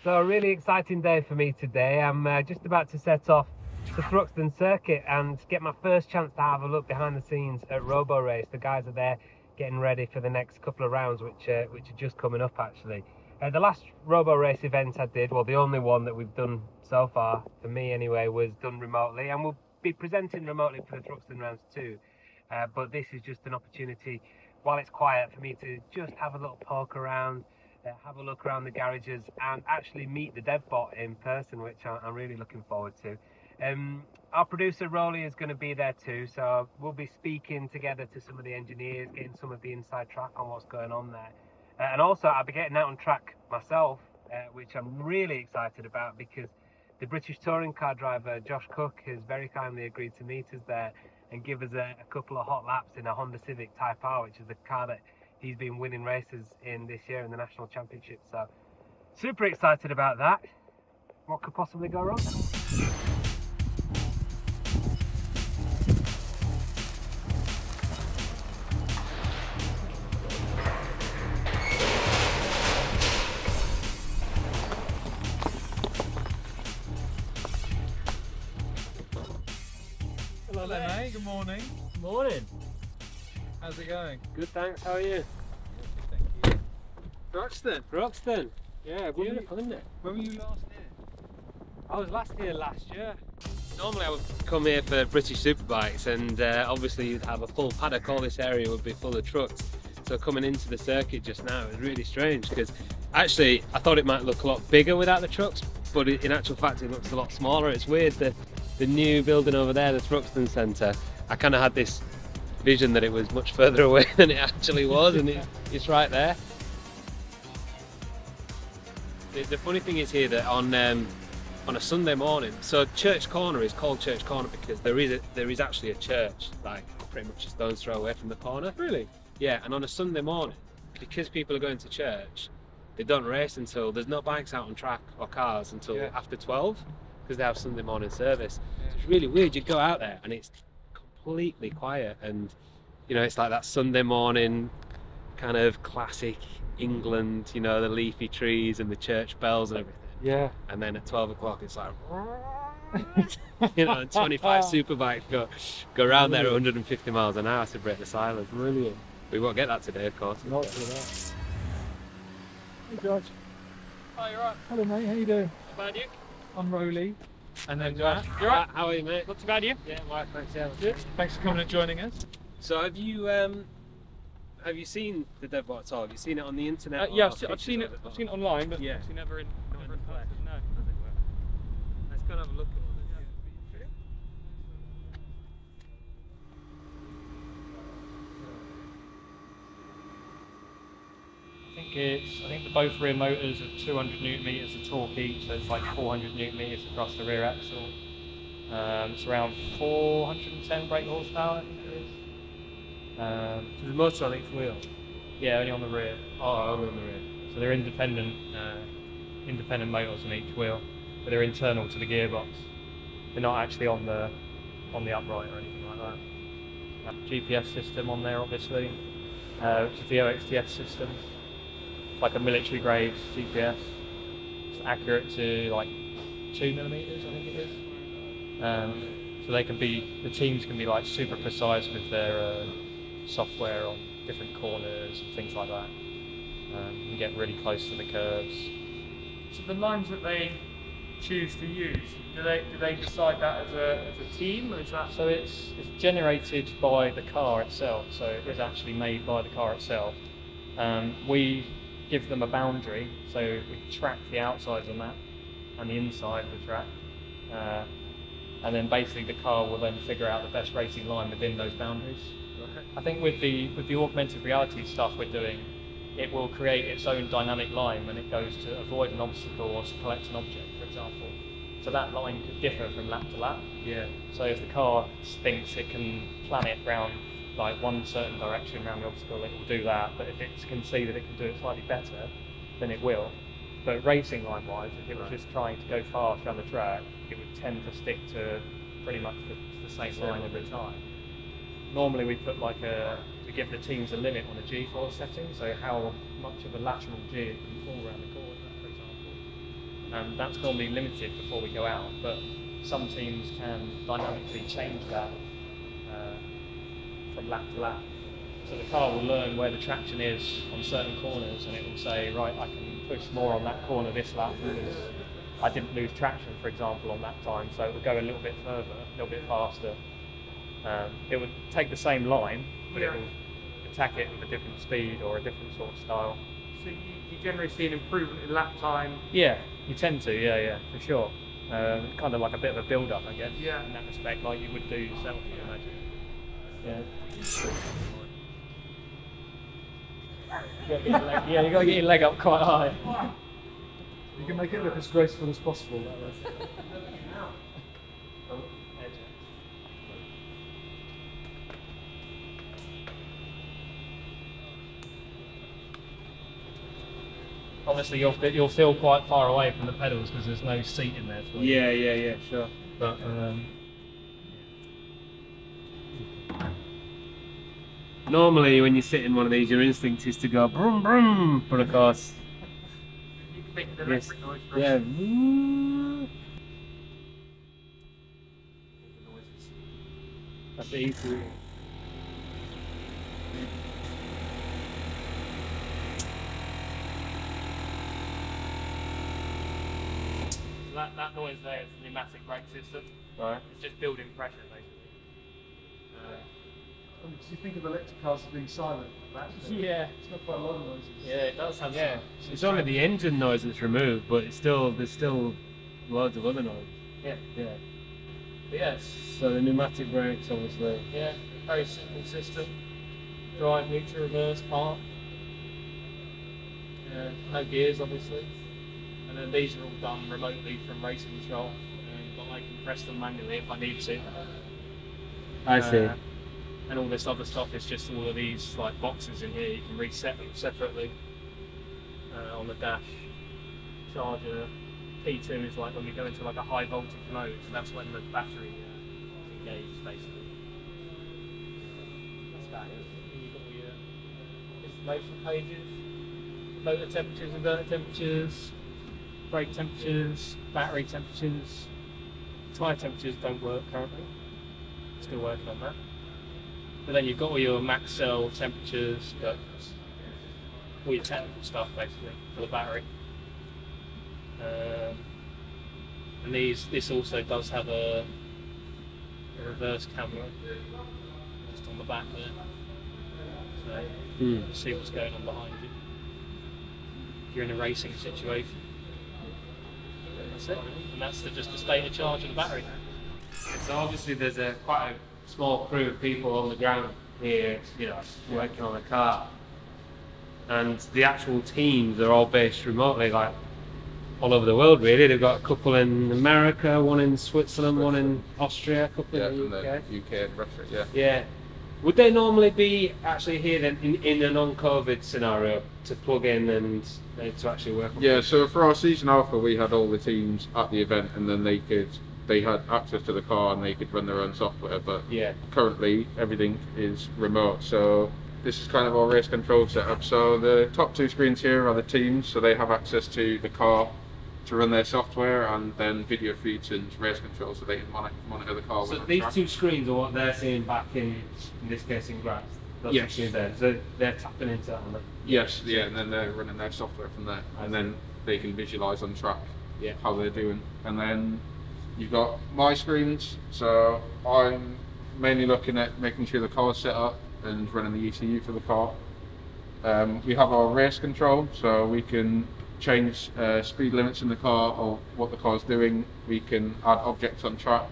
So a really exciting day for me today. I'm just about to set off to Thruxton Circuit and get my first chance to have a look behind the scenes at Roborace. The guys are there getting ready for the next couple of rounds, which are just coming up actually. The last Roborace event I did, well the only one that we've done so far, for me anyway, was done remotely, and we'll be presenting remotely for the Thruxton rounds too. But this is just an opportunity, while it's quiet, for me to just have a little poke around, have a look around the garages and actually meet the DevBot in person, which I'm really looking forward to. Our producer Rolly is going to be there too, so we'll be speaking together to some of the engineers, getting some of the inside track on what's going on there. And also I'll be getting out on track myself, which I'm really excited about, because the British touring car driver Josh Cook has very kindly agreed to meet us there and give us a couple of hot laps in a Honda Civic Type R, which is the car that he's been winning races in this year in the National Championship. So super excited about that. What could possibly go wrong? Hello mate, good morning. Morning. How's it going? Good, thanks. How are you? Thank you. Thruxton. Thruxton. Yeah, beautiful, isn't it? When were you last here? I was last year. Normally I would come here for British Superbikes, and obviously you'd have a full paddock. All this area would be full of trucks. So coming into the circuit just now is really strange, because actually I thought it might look a lot bigger without the trucks, but in actual fact it looks a lot smaller. It's weird that the new building over there, the Thruxton Centre, I kind of had this vision that it was much further away than it actually was, and it's right there. The funny thing is here that on a Sunday morning, so Church Corner is called Church Corner because there is actually a church like pretty much a stone's throw away from the corner. Really? Yeah, and on a Sunday morning, because people are going to church, they don't race until, there's no bikes out on track or cars until after 12, because they have Sunday morning service. Yeah. So it's really weird. You go out there and it's completely quiet, and you know, it's like that Sunday morning kind of classic England, you know, the leafy trees and the church bells and everything. Yeah. And then at 12 o'clock it's like you know, and 25 superbikes go around there at 150 miles an hour to break the silence. Brilliant. We won't get that today, of course. Not for that. Hey George. Hi, you alright? Hello mate, how you doing? Not bad, you? I'm Rolly. And then Josh. You alright? How are you, mate? Not too bad, you? Yeah, right, thanks. Yeah. Good. Thanks for coming and joining us. So have you seen the DevBot at all? Have you seen it on the internet? Yeah, I've seen it. I've seen it online, but yeah, actually never in person. No. Let's go and have a look at one. I think both rear motors are 200 newton meters of torque each, so it's like 400 newton meters across the rear axle. It's around 410 brake horsepower, I think it is. So there's motor on each wheel? Yeah, only on the rear. Oh, only on the rear. So they're independent motors on each wheel, but they're internal to the gearbox. They're not actually on the upright or anything like that. GPS system on there, obviously, which is the OXTS system. It's like a military grade GPS. It's accurate to like 2mm, I think it is. So the teams can be like super precise with their software on different corners and things like that. And get really close to the curves. So the lines that they choose to use, do they decide that as a team, or is that? So it's generated by the car itself. So it is actually made by the car itself. We give them a boundary, so we track the outside of the map and the inside of the track. And then basically the car will then figure out the best racing line within those boundaries. I think with the augmented reality stuff we're doing, it will create its own dynamic line when it goes to avoid an obstacle or to collect an object, for example. So that line could differ from lap to lap. Yeah. So if the car thinks it can plan it round like one certain direction around the obstacle, it will do that. But if it can see that it can do it slightly better, then it will. But racing line wise, if it was just trying to go fast around the track, it would tend to stick to pretty much the same line every time. Normally we put we give the teams a limit on a G-force setting, so how much of a lateral G it can pull around the corner, for example. That's normally limited before we go out, but some teams can dynamically change that from lap to lap. So the car will learn where the traction is on certain corners, and it will say, right, I can push more on that corner this lap because I didn't lose traction, for example, on that time, so it will go a little bit further, a little bit faster. It would take the same line, but it will attack it with a different speed or a different sort of style. So you generally see an improvement in lap time? Yeah, you tend to, yeah, for sure. Kind of like a bit of a build-up, I guess, in that respect, like you would do yourself, I imagine. Yeah. You got to get your leg up quite high. You can make it look as graceful as possible that way. Obviously, you'll feel quite far away from the pedals because there's no seat in there for you. Yeah, sure. But normally, when you sit in one of these, your instinct is to go brum brum, but of course, You can make an electric noise for us. yeah. That's easy. that noise there is the pneumatic brake system. Right. It's just building pressure, basically. Because you think of electric cars as being silent, but actually, Yeah. it's got quite a lot of noises. Yeah, it does have Yeah, some. it's only the engine noise that's removed, but it's still there's still loads of other noise. Yeah. Yeah. But yes. So the pneumatic brakes, obviously. Yeah, very simple system. Drive, neutral, reverse, park. No gears, obviously. And then these are all done remotely from racing control, but I can press them manually if I need to. I see. And all this other stuff is just all of these like boxes in here. You can reset them separately on the dash. Charger. P2 is like when we go into like a high voltage mode, so that's when the battery is engaged, basically. That's about it. And you've got all your installation pages, motor temperatures, inverter temperatures, brake temperatures, battery temperatures. Tyre temperatures don't work currently. Still working on that. But then you've got all your max cell temperatures, but all your technical stuff basically for the battery. And this also does have a reverse camera just on the back there, so you can see what's going on behind you if you're in a racing situation. That's it, and that's just the state of charge of the battery. So obviously there's quite a small crew of people on the ground here, working on the car, and the actual teams are all based remotely, like all over the world really. They've got a couple in America, one in Switzerland, one in Austria, a couple in the UK. UK and Russia, Yeah. Would they normally be actually here then in a non-COVID scenario to plug in and to actually work on? Yeah, so for our season alpha we had all the teams at the event, and then they had access to the car and they could run their own software, but currently everything is remote. So this is kind of our race control setup. So the top two screens here are the teams, so they have access to the car to run their software, and then video feeds and race control, so they can monitor the car. So these two screens are what they're seeing back in this case in grass. Yes. There. So they're tapping into that on the... Yes, yeah, and then they're running their software from there, and then they can visualise on track how they're doing. And then you've got my screens, so I'm mainly looking at making sure the car's set up and running the ECU for the car. We have our race control, so we can change speed limits in the car or what the car's doing. We can add objects on track.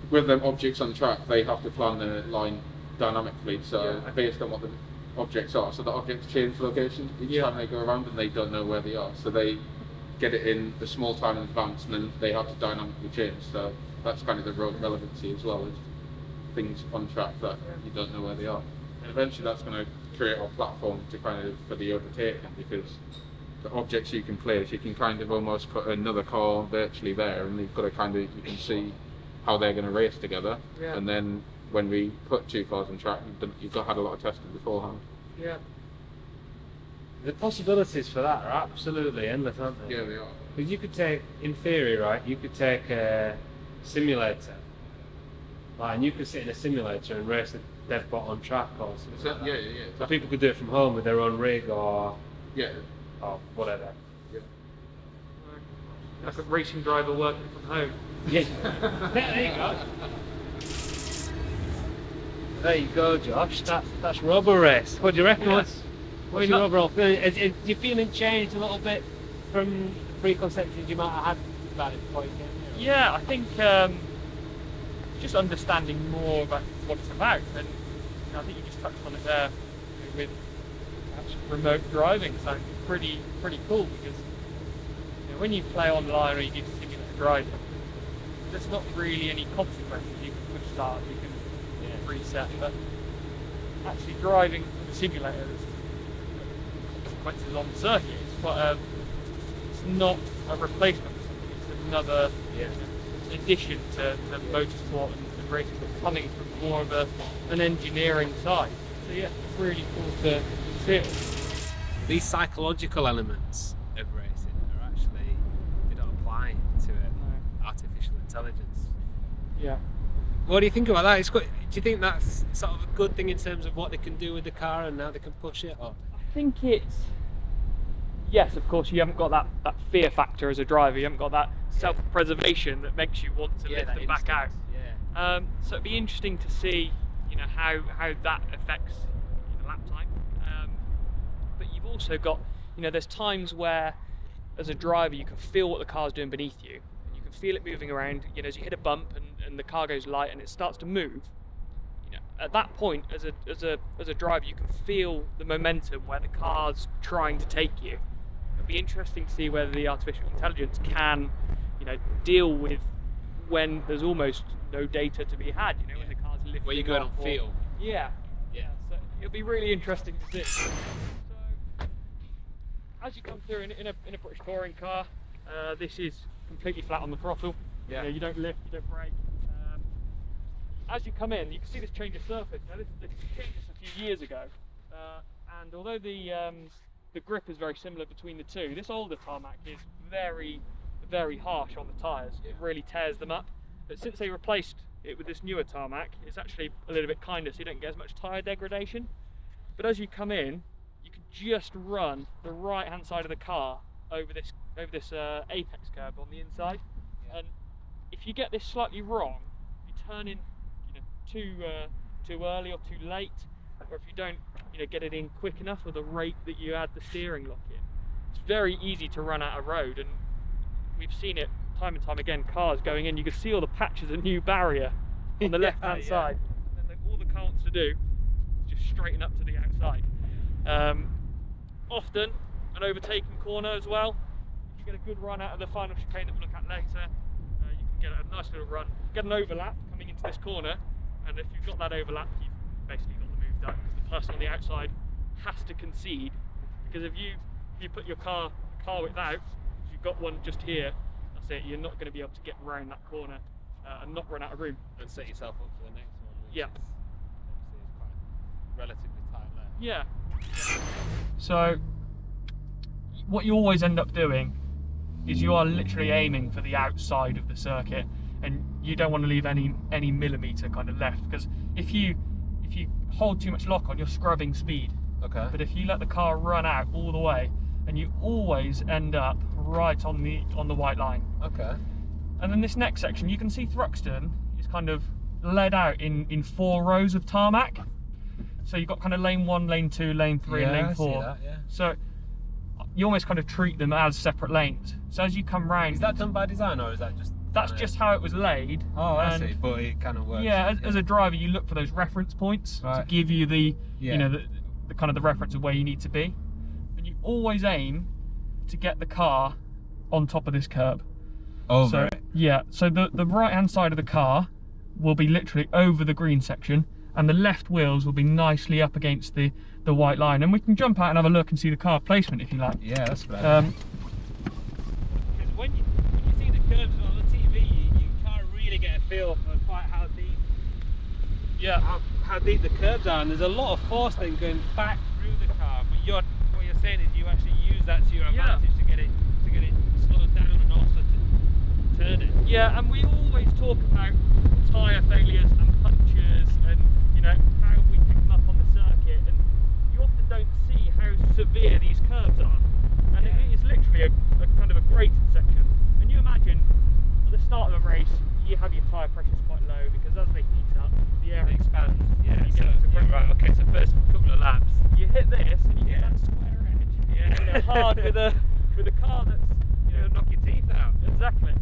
With them objects on track, they have to plan the line dynamically, so based on what the objects are. So the objects change location each time they go around, and they don't know where they are. So they get it in a small time in advance, and then they have to dynamically change. So that's kind of the road relevancy as well, is things on track that you don't know where they are. And eventually that's going to create a platform to for the overtaking, because the objects you can place, you can kind of almost put another car virtually there, and you've got to you can see how they're going to race together. And then when we put two cars on track, you've had a lot of testing beforehand. Yeah. The possibilities for that are absolutely endless, aren't they? Yeah, they are. Because you could take, in theory, right, you could take a simulator, right, and you could sit in a simulator and race a dev bot on track or something like that. Yeah, yeah. So people could do it from home with their own rig or whatever. Yeah. Like a racing driver working from home. Yeah. There you go. There you go, Josh. That's Roborace. What do you reckon? Yeah. What's your overall feeling? Is your feeling changed a little bit from the preconceptions you might have had about it before you came here? Yeah, I think just understanding more about what it's about, and I think you just touched on it there with remote driving. Sounds pretty cool, because when you play online or you do simulator driving, there's not really any consequences. You can push start, you can reset, but actually driving the simulator, there's consequences on the circuit. It's not a replacement for something, it's another addition to motorsport and racing, but coming from more of an engineering side. So yeah, it's really cool to see it. These psychological elements of racing are actually, they don't apply to artificial intelligence. Yeah. What do you think about that? Do you think that's sort of a good thing in terms of what they can do with the car and how they can push it? Or? I think it's, yes, of course, you haven't got that fear factor as a driver. You haven't got that self-preservation that makes you want to lift them back out. Yeah. So it'd be interesting to see, how that affects lap time. But you've also got, there's times where, as a driver, you can feel what the car's doing beneath you. You can feel it moving around. As you hit a bump and the car goes light and it starts to move. At that point, as a driver, you can feel the momentum where the car's trying to take you. It'll be interesting to see whether the artificial intelligence can, deal with when there's almost no data to be had. When the car's lifting. Where you're going on or, feel. Yeah. So it'll be really interesting to see. So, as you come through in a British touring car, this is completely flat on the throttle. Yeah. You don't lift, you don't brake. As you come in, you can see this change of surface. Now, this changed this a few years ago, and although the grip is very similar between the two, this older tarmac is very, very harsh on the tyres. It really tears them up. But since they replaced it with this newer tarmac, it's actually a little bit kinder, so you don't get as much tyre degradation. But as you come in, you can just run the right-hand side of the car over this apex curb on the inside, and if you get this slightly wrong, you turn in too early or too late, or if you don't get it in quick enough with the rate that you add the steering lock in, it's very easy to run out of road. And we've seen it time and time again, cars going in, you can see all the patches of new barrier on the left hand side, and then all the car wants to do is just straighten up to the outside. Often an overtaking corner as well, if you get a good run out of the final chicane that we'll look at later, you can get a nice little run, get an overlap coming into this corner. And if you've got that overlap, you've basically got the move done, because the person on the outside has to concede. Because if you put your car width out, you've got one just here, that's it, you're not going to be able to get around that corner and not run out of room. And set yourself up for the next one. Yeah. Obviously it's quite relatively tight there. Yeah. So what you always end up doing is you are literally aiming for the outside of the circuit, and you don't want to leave any millimetre kind of left, because if you hold too much lock on, you're scrubbing speed. Okay. But if you let the car run out all the way, and you always end up right on the white line. Okay. And then this next section, you can see Thruxton is kind of laid out in 4 rows of tarmac. So you've got kind of lane 1, lane 2, lane 3, and lane 4. I see that, yeah. So you almost kind of treat them as separate lanes. So as you come round, Is that done by design, or is that just? that's just how it was laid. Oh, I see. But it kind of works. Yeah, as a driver, you look for those reference points to give you the the kind of the reference of where you need to be, and you always aim to get the car on top of this curb. Over it. Yeah. So the right hand side of the car will be literally over the green section, and the left wheels will be nicely up against the white line. And we can jump out and have a look and see the car placement if you like. Yeah, that's better. Because when you see the curves on the TV, you can't really get a feel for quite how deep. Yeah. How deep the curves are, and there's a lot of force then going back through the car. But what you're saying is you actually use that to your advantage to get it slowed down turn it. Yeah, and we always talk about tyre failures and punctures and, you know, how we pick them up on the circuit, and you often don't see how severe these curves are. And it is literally a kind of a grated section. And you imagine at the start of a race, you have your tyre pressures quite low because as they heat up, the air expands. Yeah, you so, get into right, okay, so first couple of laps. you hit this and you get that square edge. Yeah. You know, hard with a car that's, you know, Knock your teeth out. exactly.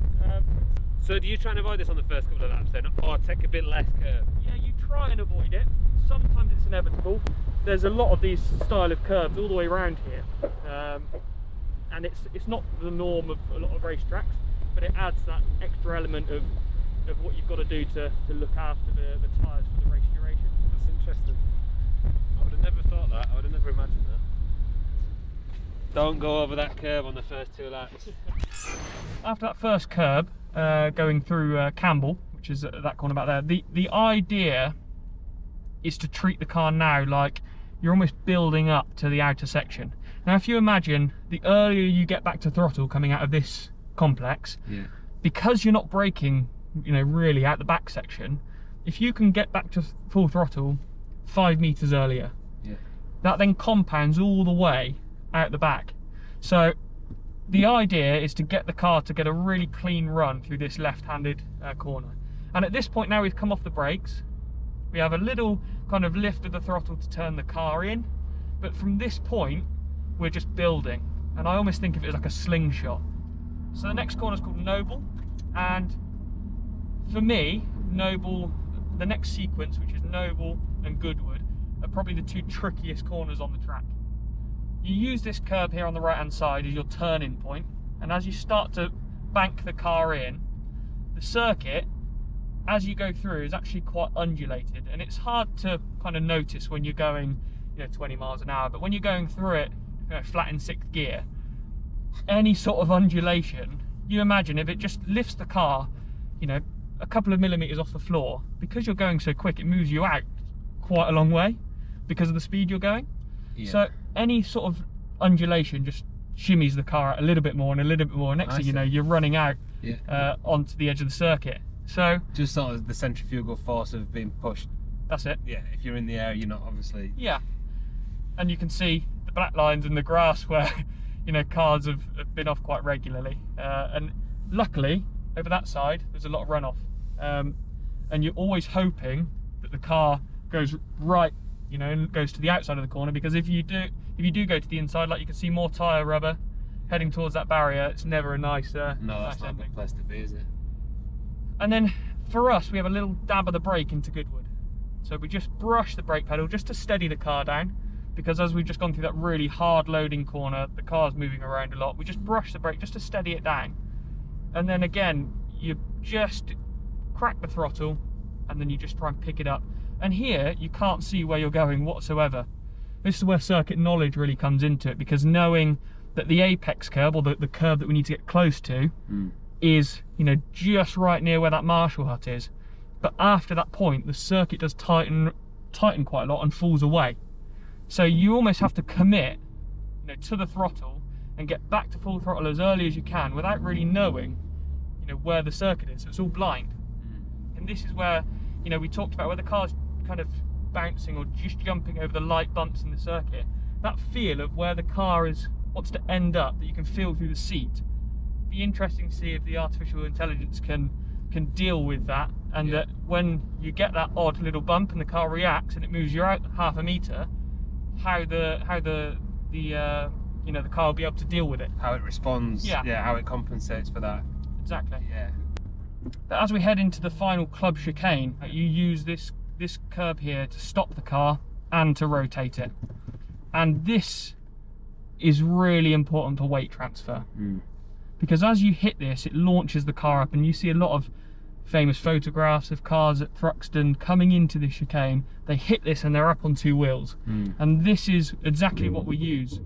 So do you try and avoid this on the first couple of laps then, or take a bit less curve? Yeah, you try and avoid it. Sometimes it's inevitable. There's a lot of these style of curves all the way around here, and it's not the norm of a lot of racetracks, but it adds that extra element of what you've got to do to look after the tyres for the race duration. That's interesting. I would have never thought that. I would have never imagined that. Don't go over that curve on the first 2 laps. After that first curb, going through Campbell, which is that corner back there, the idea is to treat the car now like you're almost building up to the outer section. Now if you imagine the earlier you get back to throttle coming out of this complex, because you're not braking, you know, really out the back section, if you can get back to full throttle 5 meters earlier, that then compounds all the way out the back. So the idea is to get the car to get a really clean run through this left-handed corner. And at this point now we've come off the brakes, we have a little kind of lift of the throttle to turn the car in, but from this point we're just building, and I almost think of it as like a slingshot. So the next corner is called Noble, and for me, Noble, the next sequence, which is Noble and Goodwood, are probably the 2 trickiest corners on the track. You use this curb here on the right hand side as your turning point, and as you start to bank the car in, the circuit as you go through is actually quite undulated, and it's hard to kind of notice when you're going, you know, 20 miles an hour, but when you're going through it, you know, flat in 6th gear, any sort of undulation, you imagine if it just lifts the car, you know, a couple of millimeters off the floor, because you're going so quick, it moves you out quite a long way because of the speed you're going. So any sort of undulation just shimmies the car out a little bit more and a little bit more. Next thing you know, you're running out onto the edge of the circuit. So just sort of the centrifugal force of being pushed. That's it. Yeah, if you're in the air, you're not obviously. Yeah, and you can see the black lines in the grass where, you know, cars have been off quite regularly. And luckily, over that side, there's a lot of runoff. And you're always hoping that the car goes right, you know, and goes to the outside of the corner, because if you do go to the inside, like you can see more tyre rubber heading towards that barrier, it's never a nice no, nice that's not ending. a good place to be, is it? And then for us, we have a little dab of the brake into Goodwood. So we just brush the brake pedal just to steady the car down, because as we've just gone through that really hard loading corner, the car's moving around a lot. We just brush the brake just to steady it down. And then again, you just crack the throttle and then you just try and pick it up. And here, you can't see where you're going whatsoever. This is where circuit knowledge really comes into it, because knowing that the apex curb, or the curb that we need to get close to, is, you know, just right near where that Marshall hut is. But after that point, the circuit does tighten quite a lot and falls away. So you almost have to commit, you know, to the throttle and get back to full throttle as early as you can without really knowing, you know, where the circuit is. So it's all blind. And this is where, you know, we talked about where the car's kind of bouncing or just jumping over the light bumps in the circuit. That feel of where the car wants to end up, that you can feel through the seat. Be interesting to see if the artificial intelligence can deal with that, and that when you get that odd little bump and the car reacts and it moves you out half a meter, how the you know, the car will be able to deal with it. How it responds, how it compensates for that. Exactly. Yeah. But as we head into the final club chicane, you use this curb here to stop the car and to rotate it. And this is really important for weight transfer. Because as you hit this, it launches the car up, and you see a lot of famous photographs of cars at Thruxton coming into the chicane. They hit this and they're up on 2 wheels. And this is exactly what we use,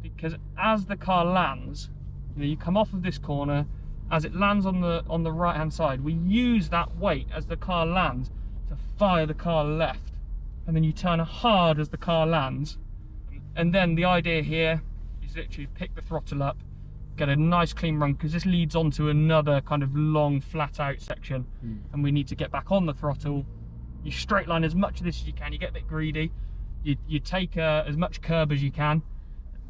because as the car lands, you know, you come off of this corner, as it lands on the right hand side, we use that weight as the car lands to fire the car left, and then you turn hard as the car lands. And then the idea here is literally pick the throttle up get a nice clean run, because this leads onto another kind of long flat out section, and we need to get back on the throttle. You straight line as much of this as you can. You get a bit greedy. You take as much curb as you can.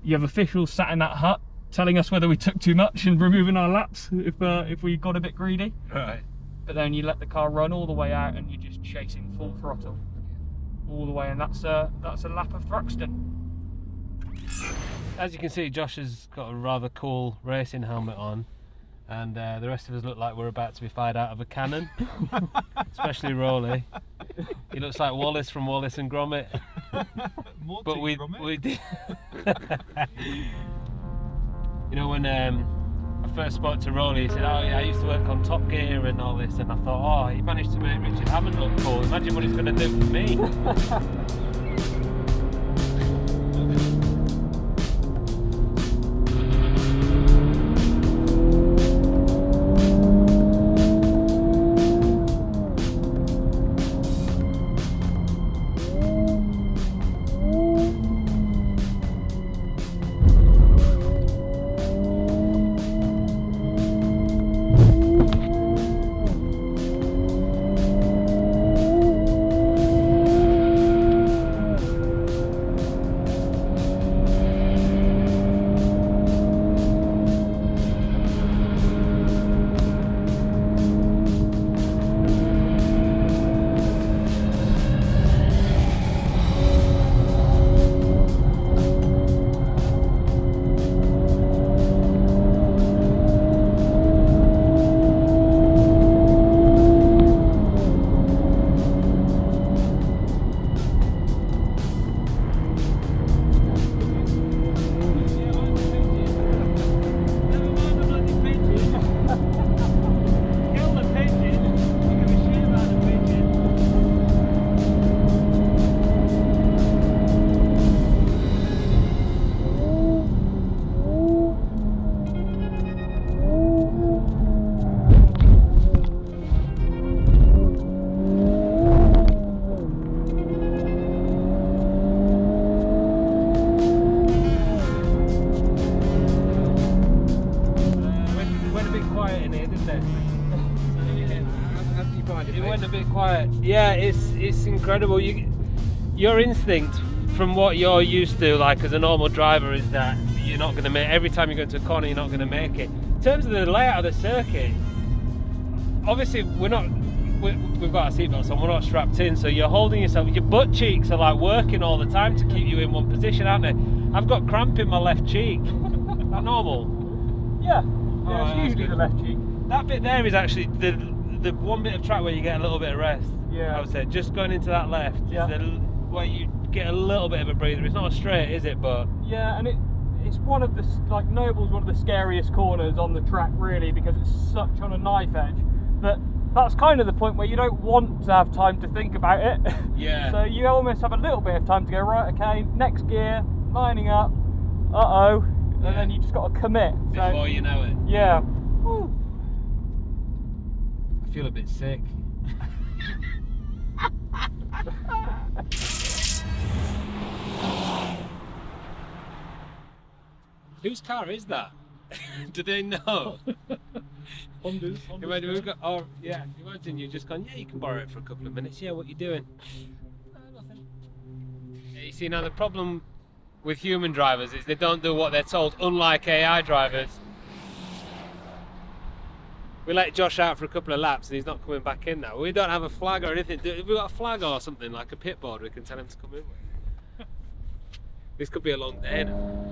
You have officials sat in that hut telling us whether we took too much and removing our laps if we got a bit greedy. Right. But then you let the car run all the way out and you're just chasing full throttle all the way, and that's a lap of Thruxton. As you can see, Josh has got a rather cool racing helmet on, and the rest of us look like we're about to be fired out of a cannon. Especially Rolly. He looks like Wallace from Wallace and Gromit. But we did. You know, when I first spoke to Rolly, he said, "Oh yeah, I used to work on Top Gear and all this," and I thought, "Oh, he managed to make Richard Hammond look cool. Imagine what he's going to do for me." Yeah, it's incredible. Your instinct from what you're used to, like as a normal driver, is that you're not going to make, every time you go into a corner you're not going to make it. In terms of the layout of the circuit, obviously we've got our seatbelts on, we're not strapped in, so you're holding yourself, your butt cheeks are like working all the time to keep you in one position, aren't they? I've got cramp in my left cheek. Is that normal? Yeah, Oh, it's usually the left cheek. That bit there is actually the one bit of track where you get a little bit of rest. Yeah. I would say just going into that left Yeah. is where you get a little bit of a breather. It's not a straight, is it? But yeah, and it's one of the, like, Noble's one of the scariest corners on the track, really, because it's such on a knife edge. But that's kind of the point where you don't want to have time to think about it. Yeah. So you almost have a little bit of time to go, right, okay, next gear, lining up, uh-oh, and then you just got to commit. before you know it. Yeah. Woo. I feel a bit sick. Whose car is that? Do they know? Honda's. Imagine we've got, oh yeah, imagine you've just gone, yeah, you can borrow it for a couple of minutes. Yeah, what you doing? Nothing. Yeah, you see, now the problem with human drivers is they don't do what they're told, unlike AI drivers. We let Josh out for a couple of laps and he's not coming back in now. We don't have a flag or anything. Have we got a flag or something, like a pit board we can tell him to come in with? This could be a long day now.